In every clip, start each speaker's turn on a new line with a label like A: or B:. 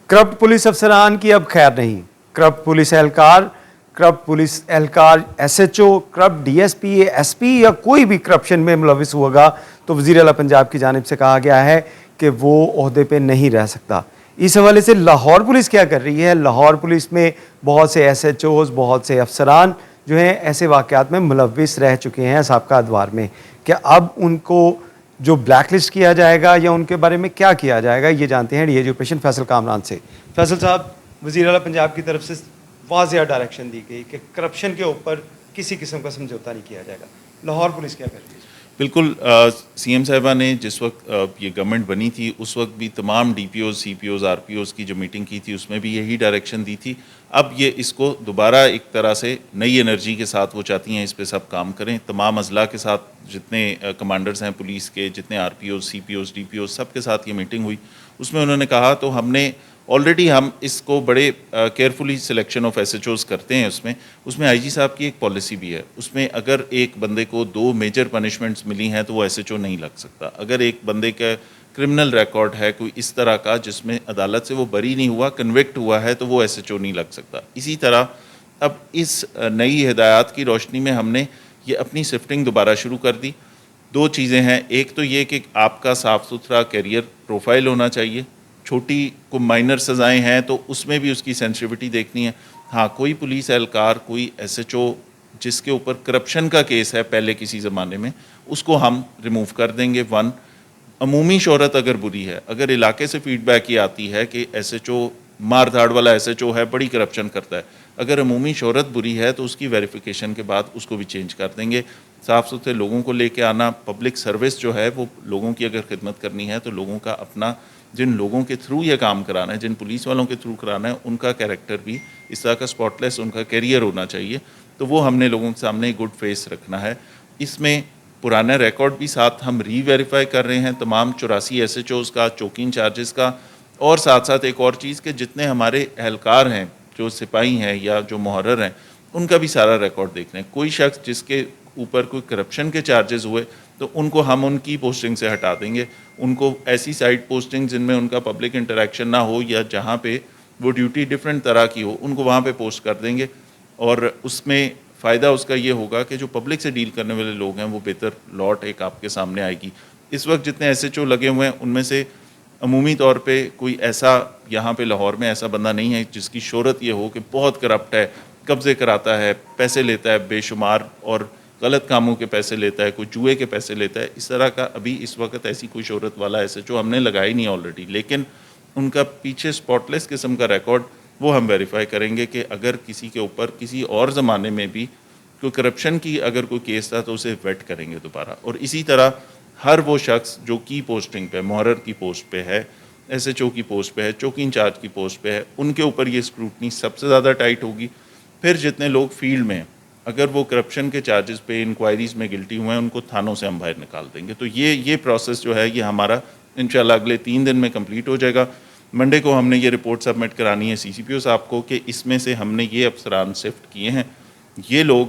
A: Corrupt police افسران کی اب خیر نہیں. کرپٹ پولیس اہلکار S H O, corrupt D S P, S P یا کوئی بھی کرپشن میں ملوث ہوگا تو وزیر اعلیٰ پنجاب کی جانب سے کہا گیا ہے کہ وہ عہدے پہ نہیں رہ سکتا. اس حوالے سے لاہور پولیس کیا کر رہی ہے؟ لاہور پولیس میں بہت سے ایس ایچ اوز، بہت سے افسران جو ہیں ایسے واقعات میں ملوث رہ چکے ہیں سابقہ ادوار میں. کیا اب ان کو جو بلیک لسٹ کیا جائے گا یا ان کے بارے میں کیا کیا جائے گا؟ یہ جانتے ہیں ڈی ایس پی فیصل کامران سے. فیصل صاحب، وزیر اعلیٰ پنجاب کی طرف سے واضح ڈائریکشن دی گئی کہ کرپشن کے اوپر کسی قسم کا سمجھوتا نہیں کیا جائے گا. لاہور پولیس کیا کر رہی ہے؟
B: بالکل، سی ایم صاحبہ نے جس وقت یہ گورنمنٹ بنی تھی اس وقت بھی تمام D P Os, C P Os, R P Os کی جو میٹنگ کی تھی اس میں بھی یہی ڈائریکشن دی تھی. اب یہ اس کو دوبارہ ایک طرح سے نئی انرجی کے ساتھ وہ چاہتی ہیں اس پہ سب کام کریں. تمام اضلاع کے ساتھ جتنے کمانڈرز ہیں پولیس کے، جتنے R P Os, C P Os, D P Os, سب کے ساتھ یہ میٹنگ ہوئی. اس میں انہوں نے کہا تو ہم نے آلریڈی ہم اس کو بڑے carefully selection of S H Os کرتے ہیں. اس میں آئی جی صاحب کی ایک پالیسی بھی ہے. اس میں اگر ایک بندے کو 2 میجر پنشمنٹس ملی ہیں تو وہ ایس ایچ او نہیں لگ سکتا. اگر ایک بندے کا کرمنل ریکارڈ ہے کوئی اس طرح کا جس میں عدالت سے وہ بری نہیں ہوا، کنوکٹ ہوا ہے، تو وہ ایس ایچ او نہیں لگ سکتا. اسی طرح اب اس نئی ہدایات کی روشنی میں ہم نے یہ اپنی شفٹنگ دوبارہ شروع کر دی. 2 چیزیں ہیں. ایک تو یہ کہ آپ کا صاف ستھرا کیریئر پروفائل ہونا چاہیے. چھوٹی کو مائنر سزائیں ہیں تو اس میں بھی اس کی سینسٹیوٹی دیکھنی ہے. ہاں، کوئی پولیس اہلکار، کوئی ایس ایچ او جس کے اوپر کرپشن کا کیس ہے پہلے کسی زمانے میں، اس کو ہم ریموو کر دیں گے. عمومی شہرت اگر بری ہے، اگر علاقے سے فیڈ بیک یہ آتی ہے کہ ایس ایچ او مار دھاڑ والا ایس ایچ او ہے، بڑی کرپشن کرتا ہے، اگر عمومی شہرت بری ہے تو اس کی ویریفیکیشن کے بعد اس کو بھی چینج کر دیں گے. صاف ستھرے لوگوں کو لے کے آنا، پبلک سروس جو ہے وہ لوگوں کی اگر خدمت کرنی ہے تو لوگوں کا اپنا، جن لوگوں کے تھرو یہ کام کرانا ہے، جن پولیس والوں کے تھرو کرانا ہے، ان کا کیریکٹر بھی اس طرح کا اسپاٹ لیس ان کا کیریئر ہونا چاہیے. تو وہ ہم نے لوگوں کے سامنے گڈ فیس رکھنا ہے. اس میں پرانا ریکارڈ بھی ساتھ ہم ری ویریفائی کر رہے ہیں، تمام 84 ایس ایچ اوز کا، چوکی انچارجز کا، اور ساتھ ساتھ ایک اور چیز کہ جتنے ہمارے اہلکار ہیں، جو سپاہی ہیں یا جو محرر ہیں، ان کا بھی سارا ریکارڈ دیکھ رہے ہیں. کوئی شخص جس کے اوپر کوئی کرپشن کے چارجز ہوئے تو ان کو ہم ان کی پوسٹنگ سے ہٹا دیں گے. ان کو ایسی سائٹ پوسٹنگ جن میں ان کا پبلک انٹریکشن نہ ہو یا جہاں پہ وہ ڈیوٹی ڈفرینٹ طرح کی ہو، ان کو وہاں پہ پوسٹ کر دیں گے. اور اس میں فائدہ اس کا یہ ہوگا کہ جو پبلک سے ڈیل کرنے والے لوگ ہیں وہ بہتر لاٹ ایک آپ کے سامنے آئے گی. اس وقت جتنے ایس ایچ او لگے ہوئے ہیں ان میں سے عمومی طور پہ کوئی ایسا یہاں پہ لاہور میں ایسا بندہ نہیں ہے جس کی شہرت یہ ہو کہ بہت کرپٹ ہے، قبضے کراتا ہے، پیسے لیتا ہے بے شمار، اور غلط کاموں کے پیسے لیتا ہے، کوئی جوئے کے پیسے لیتا ہے. اس طرح کا ابھی اس وقت ایسی کوئی شہرت والا ایسے جو ہم نے لگائی نہیں آلریڈی. لیکن ان کا پیچھے اسپاٹ لیس قسم کا ریکارڈ وہ ہم ویریفائی کریں گے کہ اگر کسی کے اوپر کسی اور زمانے میں بھی کوئی کرپشن کی اگر کوئی کیس تھا تو اسے ویٹ کریں گے دوبارہ. اور اسی طرح ہر وہ شخص جو کی پوسٹنگ پہ، محرر کی پوسٹ پہ ہے، ایس ایچ او کی پوسٹ پہ ہے، چوکی انچارج کی پوسٹ پہ ہے، ان کے اوپر یہ اسکروٹنی سب سے زیادہ ٹائٹ ہوگی. پھر جتنے لوگ فیلڈ میں ہیں، اگر وہ کرپشن کے چارجز پہ انکوائریز میں گلٹی ہوئے ہیں، ان کو تھانوں سے ہم باہر نکال دیں گے. تو یہ پروسیس جو ہے یہ ہمارا انشاءاللہ اگلے 3 دن میں کمپلیٹ ہو جائے گا. منڈے کو ہم نے یہ رپورٹ سبمٹ کرانی ہے سی سی پی او صاحب کو کہ اس میں سے ہم نے یہ افسران شفٹ کیے ہیں. یہ لوگ،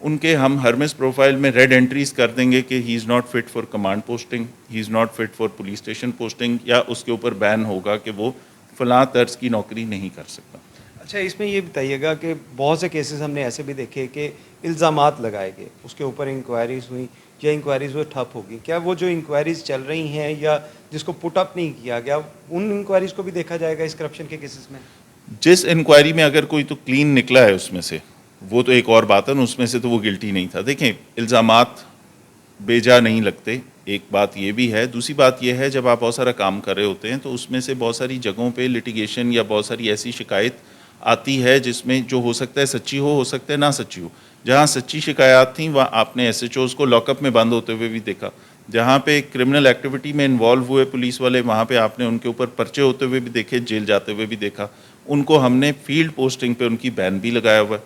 B: ان کے ہم ہرمس پروفائل میں ریڈ انٹریز کر دیں گے کہ he is not fit for command posting, he is not fit for police station posting, یا اس کے اوپر بین ہوگا کہ وہ فلاں طرز کی نوکری نہیں کر سکتا.
A: اچھا، اس میں یہ بتائیے گا کہ بہت سے کیسز ہم نے ایسے بھی دیکھے کہ الزامات لگائے گئے، اس کے اوپر انکوائریز ہوئیں یا انکوائریز وہ ٹھپ ہوگی. کیا وہ جو انکوائریز چل رہی ہیں یا جس کو پٹ اپ نہیں کیا گیا، ان انکوائریز کو بھی دیکھا جائے گا اس کرپشن کے کیسز میں؟
B: جس انکوائری میں اگر کوئی تو کلین نکلا ہے اس میں سے، وہ تو ایک اور بات ہے نا، اس میں سے تو وہ گلٹی نہیں تھا. دیکھیں، الزامات بے جا نہیں لگتے، ایک بات یہ بھی ہے. دوسری بات یہ ہے جب آپ بہت سارا کام کر رہے ہوتے ہیں تو اس میں سے بہت ساری جگہوں پہ لٹیگیشن یا بہت ساری ایسی شکایت آتی ہے جس میں جو ہو سکتا ہے سچی ہو سکتا ہے نہ سچی ہو. جہاں سچی شکایات تھیں وہاں آپ نے ایس ایچ اوز کو لاک اپ میں بند ہوتے ہوئے بھی دیکھا. جہاں پہ کرمنل ایکٹیویٹی میں انوالو ہوئے پولیس والے، وہاں پہ آپ نے ان کے اوپر پرچے ہوتے ہوئے بھی دیکھے، جیل جاتے ہوئے بھی دیکھا. ان کو ہم نے فیلڈ پوسٹنگ پہ ان کی بین بھی لگایا ہوا ہے.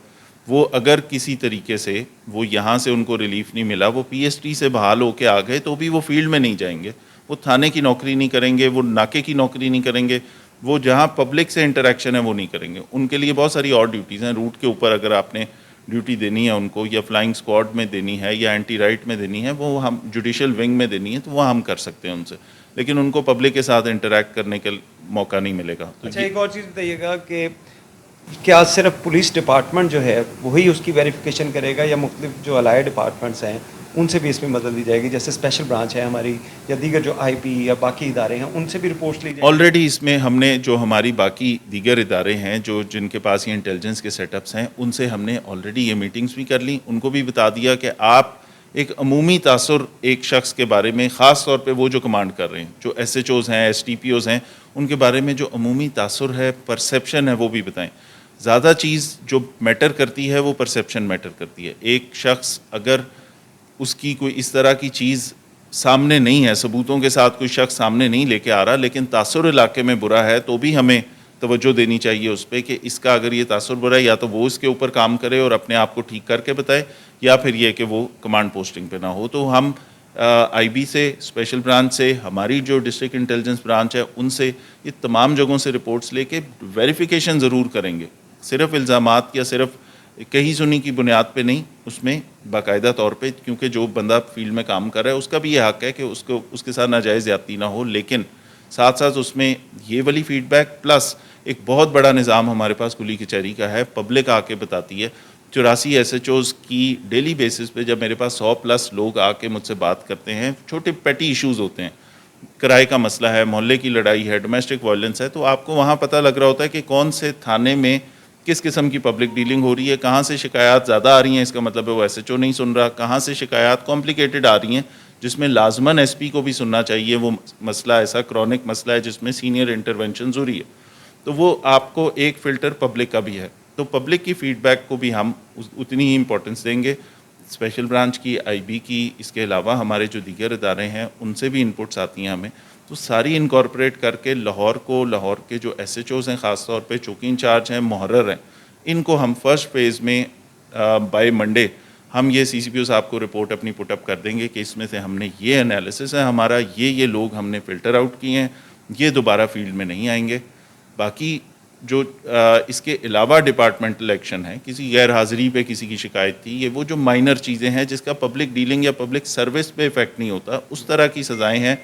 B: وہ اگر کسی طریقے سے وہ یہاں سے ان کو ریلیف نہیں ملا، وہ پی ایس ٹی سے بحال ہو کے آ گئے تو بھی وہ فیلڈ میں نہیں جائیں گے، وہ تھانے کی نوکری نہیں کریں گے، وہ ناکے کی نوکری نہیں کریں گے، وہ جہاں پبلک سے انٹریکشن ہے وہ نہیں کریں گے. ان کے لیے بہت ساری اور ڈیوٹیز ہیں. روٹ کے اوپر اگر آپ نے ڈیوٹی دینی ہے ان کو, یا فلائنگ اسکواڈ میں دینی ہے, یا اینٹی رائٹ میں دینی ہے, وہ ہم جوڈیشل ونگ میں دینی ہے, تو وہ ہم کر سکتے ہیں ان سے, لیکن ان کو پبلک کے ساتھ انٹریکٹ کرنے کا موقع نہیں ملے گا. تو
A: اچھا ایک اور چیز بتائیے گا کہ کیا صرف پولیس ڈپارٹمنٹ جو ہے وہی اس کی ویریفیکیشن کرے گا یا مختلف جو الائے ڈپارٹمنٹس ہیں ان سے بھی اس میں مدد دی جائے گی, جیسے اسپیشل برانچ ہے ہماری یا دیگر جو آئی پی یا باقی ادارے ہیں ان سے بھی رپورٹس لی جائیں گی؟
B: آلریڈی اس میں ہم نے جو ہماری باقی دیگر ادارے ہیں جو جن کے پاس یہ انٹیلیجنس کے سیٹ اپس ہیں, ان سے ہم نے آلریڈی یہ میٹنگز بھی کر لی, ان کو بھی بتا دیا کہ آپ ایک عمومی تاثر ایک شخص کے بارے میں, خاص طور پہ وہ جو کمانڈ کر رہے ہیں, جو ایس ایچ اوز ہیں, ایس ٹی پی اوز ہیں, ان کے بارے میں جو عمومی تاثر ہے, پرسیپشن ہے, وہ بھی بتائیں. زیادہ چیز جو میٹر کرتی ہے وہ پرسیپشن میٹر کرتی ہے. ایک شخص اگر اس کی کوئی اس طرح کی چیز سامنے نہیں ہے, ثبوتوں کے ساتھ کوئی شخص سامنے نہیں لے کے آ رہا, لیکن تاثر علاقے میں برا ہے, تو بھی ہمیں توجہ دینی چاہیے اس پہ کہ اس کا اگر یہ تاثر برا ہے, یا تو وہ اس کے اوپر کام کرے اور اپنے آپ کو ٹھیک کر کے بتائے, یا پھر یہ کہ وہ کمانڈ پوسٹنگ پہ نہ ہو. تو ہم آئی بی سے, اسپیشل برانچ سے, ہماری جو ڈسٹرکٹ انٹیلیجنس برانچ ہے ان سے, یہ تمام جگہوں سے رپورٹس لے کے ویریفیکیشن ضرور کریں گے. صرف الزامات یا صرف کہیں سنی کی بنیاد پہ نہیں, اس میں باقاعدہ طور پہ, کیونکہ جو بندہ فیلڈ میں کام کر رہا ہے اس کا بھی یہ حق ہے کہ اس کے ساتھ ناجائز زیادتی نہ ہو, لیکن ساتھ ساتھ اس میں یہ والی فیڈ بیک پلس ایک بہت بڑا نظام ہمارے پاس کلی کچہری کا ہے. پبلک آ کے بتاتی ہے, 84 ایس ایچ اوز کی ڈیلی بیسس پہ جب میرے پاس 100+ لوگ آ کے مجھ سے بات کرتے ہیں, چھوٹے پیٹی ایشوز ہوتے ہیں, کرائے کا مسئلہ ہے, محلے کی لڑائی ہے, ڈومیسٹک وائلنس ہے, تو آپ کو وہاں پتہ لگ رہا ہوتا ہے کہ کون سے تھانے میں کس قسم کی پبلک ڈیلنگ ہو رہی ہے, کہاں سے شکایات زیادہ آ رہی ہیں, اس کا مطلب ہے وہ ایس ایچ او نہیں سن رہا, کہاں سے شکایات کمپلیکیٹڈ آ رہی ہیں جس میں لازماً ایس پی کو بھی سننا چاہیے, وہ مسئلہ ایسا کرونک مسئلہ ہے جس میں سینئر انٹرونشن ضروری ہے, تو وہ آپ کو ایک فلٹر پبلک کا بھی ہے. تو پبلک کی فیڈ بیک کو بھی ہم اتنی ہی امپورٹنس دیں گے, اسپیشل برانچ کی, آئی بی کی, اس کے علاوہ ہمارے جو دیگر ادارے ہیں ان سے بھی انپٹس آتی ہیں ہمیں, تو ساری انکارپوریٹ کر کے لاہور کو, لاہور کے جو ایس ایچ اوز ہیں خاص طور پہ چوکی انچارج ہیں, محرر ہیں, ان کو ہم فرسٹ فیز میں بائی منڈے ہم یہ سی سی پی او صاحب کو رپورٹ اپنی پٹ اپ کر دیں گے کہ اس میں سے ہم نے یہ انالیسس ہے ہمارا, یہ لوگ ہم نے فلٹر آؤٹ کیے ہیں, یہ دوبارہ فیلڈ میں نہیں آئیں گے. باقی جو اس کے علاوہ ڈپارٹمنٹل ایکشن ہے, کسی غیر حاضری پہ کسی کی شکایت تھی, یہ وہ جو مائنر چیزیں ہیں جس کا پبلک ڈیلنگ یا پبلک سروس پہ افیکٹ نہیں ہوتا, اس طرح کی سزائیں ہیں,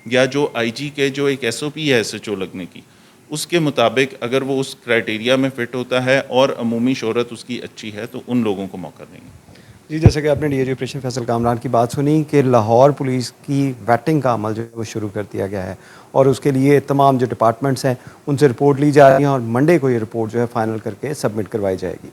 B: یا جو آئی جی کے جو ایک ایس او پی ہے ایس ایچ او لگنے کی, اس کے مطابق اگر وہ اس کرائٹیریا میں فٹ ہوتا ہے اور عمومی شہرت اس کی اچھی ہے, تو ان لوگوں کو موقع دیں گے.
A: جی جیسا کہ آپ نے D A G operation Faisal Kamran کی بات سنی کہ لاہور پولیس کی ویٹنگ کا عمل جو ہے وہ شروع کر دیا گیا ہے, اور اس کے لیے تمام جو ڈپارٹمنٹس ہیں ان سے رپورٹ لی جا رہی ہیں, اور منڈے کو یہ رپورٹ جو ہے فائنل کر کے سبمٹ کروائی جائے گی.